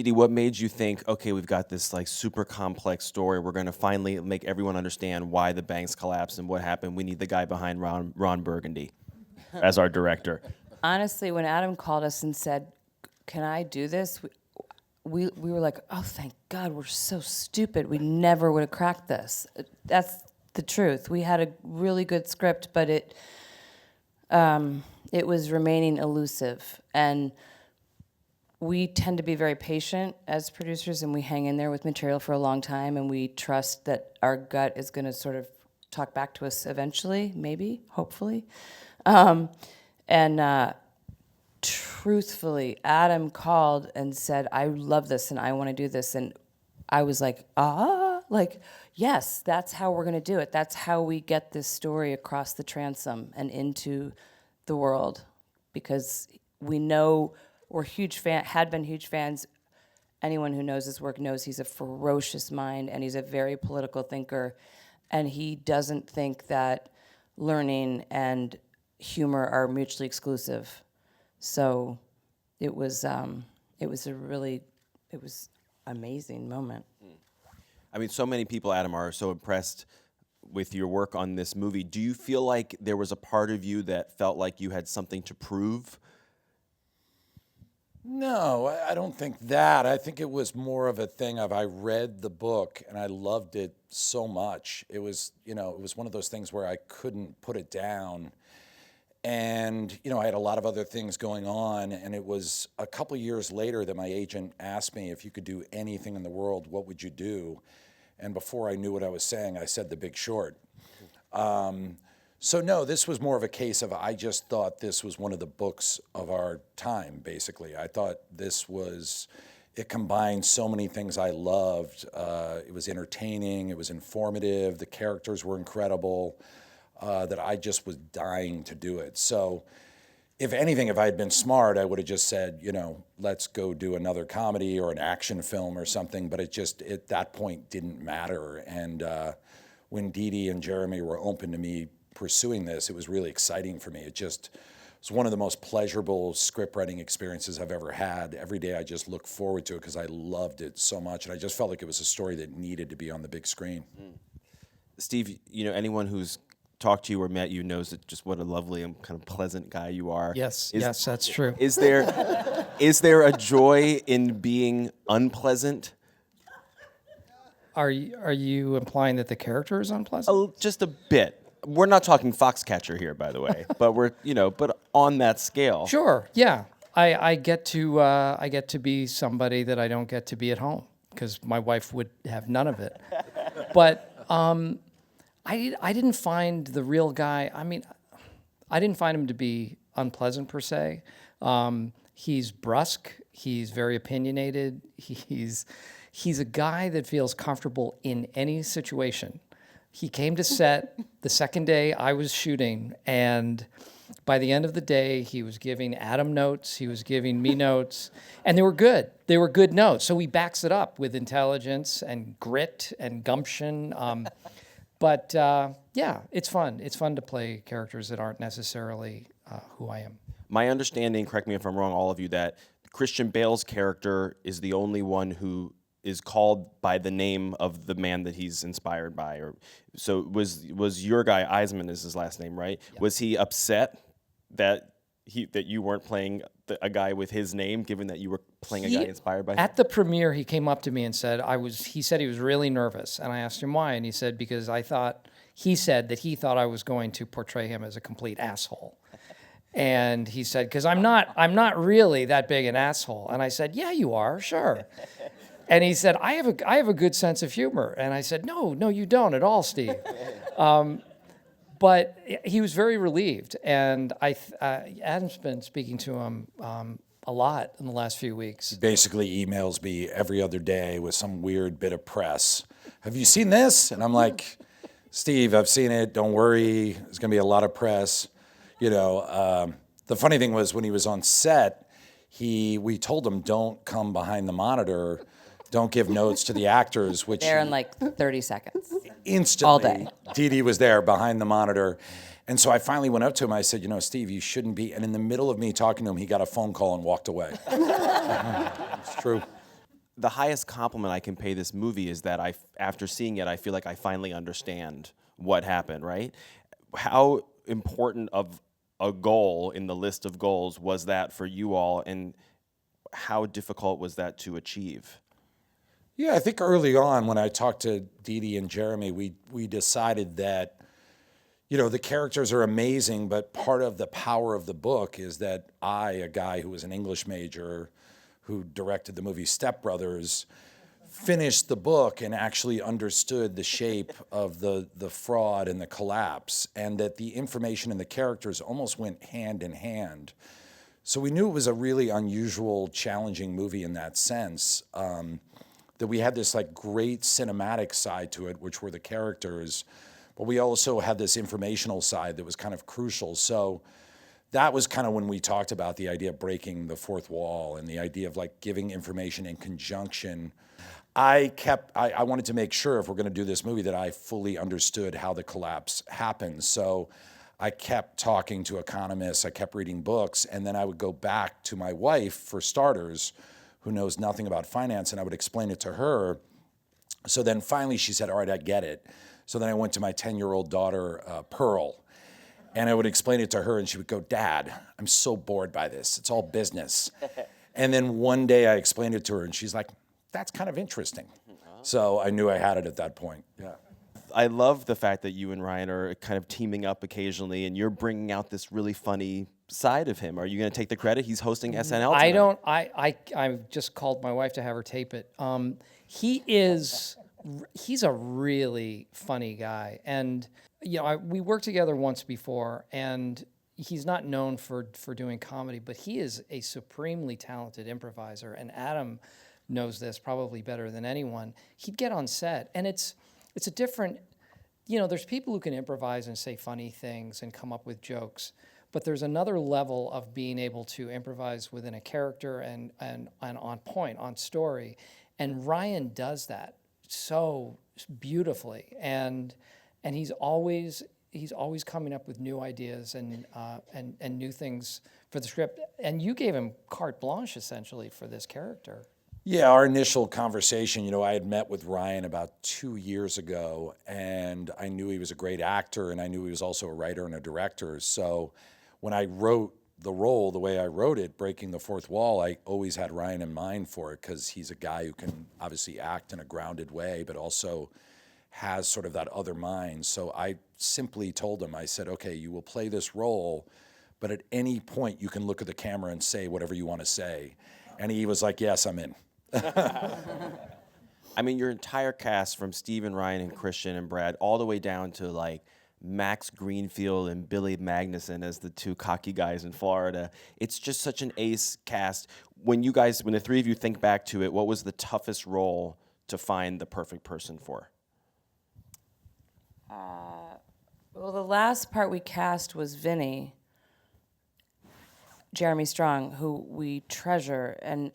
Dede, what made you think, okay, we've got this like super complex story. We're going to finally make everyone understand why the banks collapsed and what happened. We need the guy behind Ron Burgundy as our director. Honestly, when Adam called us and said, "Can I do this?" We were like, "Oh, thank God, we're so stupid. We never would have cracked this." That's the truth. We had a really good script, but it was remaining elusive, and we tend to be very patient as producers, and we hang in there with material for a long time, and we trust that our gut is going to sort of talk back to us eventually, maybe, hopefully. Truthfully, Adam called and said, "I love this and I want to do this." And I was like, yes, that's how we're going to do it. That's how we get this story across the transom and into the world. Because we know we're had been huge fans. Anyone who knows his work knows he's a ferocious mind and he's a very political thinker. And he doesn't think that learning and humor are mutually exclusive. So it was amazing moment. I mean, so many people, Adam, are so impressed with your work on this movie. Do you feel like there was a part of you that felt like you had something to prove? No, I don't think that. I think it was more of a thing of I read the book and I loved it so much. It was, it was one of those things where I couldn't put it down. And, I had a lot of other things going on, and it was a couple years later that my agent asked me, if you could do anything in the world, what would you do? And before I knew what I was saying, I said The Big Short. So no, this was more of a case of I just thought this was one of the books of our time, basically. I thought it combined so many things I loved. It was entertaining, it was informative, the characters were incredible. That I just was dying to do it. So if anything, if I had been smart, I would have just said, let's go do another comedy or an action film or something, but it just, at that point, didn't matter. And when Dede and Jeremy were open to me pursuing this, it was really exciting for me. It was one of the most pleasurable script writing experiences I've ever had. Every day I just look forward to it because I loved it so much, and I just felt like it was a story that needed to be on the big screen. Steve, anyone who's talked to you or met you knows that just what a lovely and kind of pleasant guy you are. Yes, that's true. Is there a joy in being unpleasant? Are you implying that the character is unpleasant? Just a bit. We're not talking Foxcatcher here, by the way, but we're but on that scale. Sure. Yeah, I get to be somebody that I don't get to be at home because my wife would have none of it. But I didn't find the real guy. I mean, I didn't find him to be unpleasant per se. He's brusque. He's very opinionated. He's a guy that feels comfortable in any situation. He came to set the second day I was shooting, and by the end of the day, he was giving Adam notes. He was giving me notes, and they were good. They were good notes. So he backs it up with intelligence and grit and gumption. But yeah, it's fun. It's fun to play characters that aren't necessarily who I am. My understanding, correct me if I'm wrong, all of you, that Christian Bale's character is the only one who is called by the name of the man that he's inspired by. So was your guy, Eisman is his last name, right? Yeah. Was he upset that you weren't playing a guy with his name, given that you were playing a guy inspired by him? At the premiere, he came up to me and said, he said he was really nervous. And I asked him why, and he said, because he said that he thought I was going to portray him as a complete asshole. And he said, because I'm not really that big an asshole. And I said, yeah, you are, sure. And he said, I have a good sense of humor. And I said, no, you don't at all, Steve. But he was very relieved, and Adam's been speaking to him a lot in the last few weeks. He basically emails me every other day with some weird bit of press. Have you seen this? And I'm like, Steve, I've seen it. Don't worry. There's going to be a lot of press. The funny thing was when he was on set, we told him, don't come behind the monitor. Don't give notes to the actors, which... There in like 30 seconds. Instantly. All day. Dede was there behind the monitor. And so I finally went up to him. I said, Steve, you shouldn't be... And in the middle of me talking to him, he got a phone call and walked away. It's true. the highest compliment I can pay this movie is that after seeing it, I feel like I finally understand what happened, right? How important of a goal in the list of goals was that for you all, and how difficult was that to achieve? Yeah, I think early on when I talked to Dede and Jeremy, we decided that, you know, the characters are amazing, but part of the power of the book is that I, a guy who was an English major, who directed the movie Step Brothers, finished the book and actually understood the shape of the fraud and the collapse, and that the information and the characters almost went hand in hand. So we knew it was a really unusual, challenging movie in that sense, that we had this like great cinematic side to it, which were the characters, but we also had this informational side that was kind of crucial. So that was kind of when we talked about the idea of breaking the fourth wall and the idea of like giving information in conjunction. I wanted to make sure if we're going to do this movie that I fully understood how the collapse happened. So I kept talking to economists, I kept reading books, and then I would go back to my wife, for starters, who knows nothing about finance, and I would explain it to her. So then finally she said, all right, I get it. So then I went to my 10-year-old daughter, Pearl, and I would explain it to her, and she would go, Dad, I'm so bored by this. It's all business. And then one day I explained it to her, and she's like, that's kind of interesting. So I knew I had it at that point. Yeah. I love the fact that you and Ryan are kind of teaming up occasionally, and you're bringing out this really funny side of him. Are you going to take the credit? He's hosting SNL tonight. I don't. I just called my wife to have her tape it. He's a really funny guy, and you know, we worked together once before, and he's not known for doing comedy, but he is a supremely talented improviser, and Adam knows this probably better than anyone. He'd get on set, and it's a different, you know, there's people who can improvise and say funny things and come up with jokes, but there's another level of being able to improvise within a character and on point, on story, and Ryan does that so beautifully, and he's always coming up with new ideas and new things for the script, and you gave him carte blanche essentially for this character. Yeah, our initial conversation, you know, I had met with Ryan about 2 years ago, and I knew he was a great actor, and I knew he was also a writer and a director. So when I wrote the role, the way I wrote it, Breaking the Fourth Wall, I always had Ryan in mind for it, because he's a guy who can obviously act in a grounded way, but also has sort of that other mind. So I simply told him, I said, okay, you will play this role, but at any point you can look at the camera and say whatever you want to say. And he was like, yes, I'm in. I mean, your entire cast, from Steve and Ryan and Christian and Brad, all the way down to like Max Greenfield and Billy Magnuson as the two cocky guys in Florida. It's just such an ace cast. When the three of you think back to it, what was the toughest role to find the perfect person for? Well, the last part we cast was Vinny, Jeremy Strong, who we treasure, and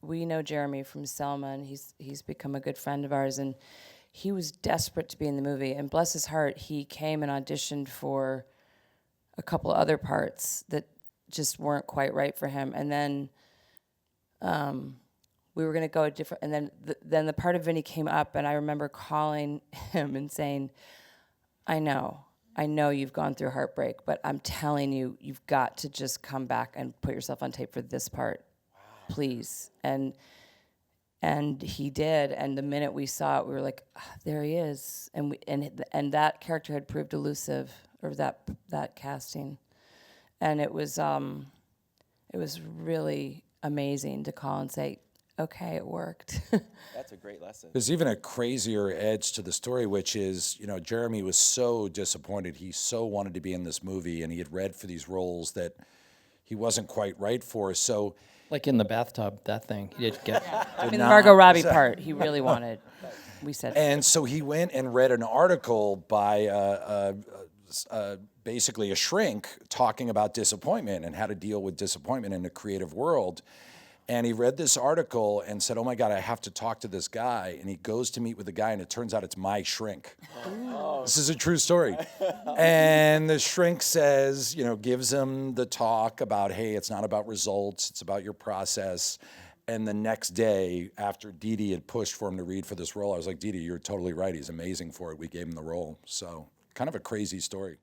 we know Jeremy from Selma, and he's become a good friend of ours, and he was desperate to be in the movie, and bless his heart, he came and auditioned for a couple other parts that just weren't quite right for him, and then we were going to go a different, and then the part of Vinny came up, and I remember calling him and saying, I know you've gone through heartbreak, but I'm telling you, you've got to just come back and put yourself on tape for this part. Wow. Please. And he did, and the minute we saw it, we were like, there he is. And that character had proved elusive, or that casting. And it was really amazing to call and say, okay, it worked. That's a great lesson. There's even a crazier edge to the story, which is, you know, Jeremy was so disappointed. He so wanted to be in this movie, and he had read for these roles that he wasn't quite right for. So, like in the bathtub, that thing he did get. I mean, the Margot Robbie part, he really wanted. We said. And so he went and read an article by basically a shrink talking about disappointment and how to deal with disappointment in the creative world. And he read this article and said, oh my God, I have to talk to this guy. And he goes to meet with the guy, and it turns out it's my shrink. Oh. This is a true story. And the shrink says, you know, gives him the talk about, hey, it's not about results, it's about your process. And the next day, after Dede had pushed for him to read for this role, I was like, Dede, you're totally right. He's amazing for it. We gave him the role. So kind of a crazy story.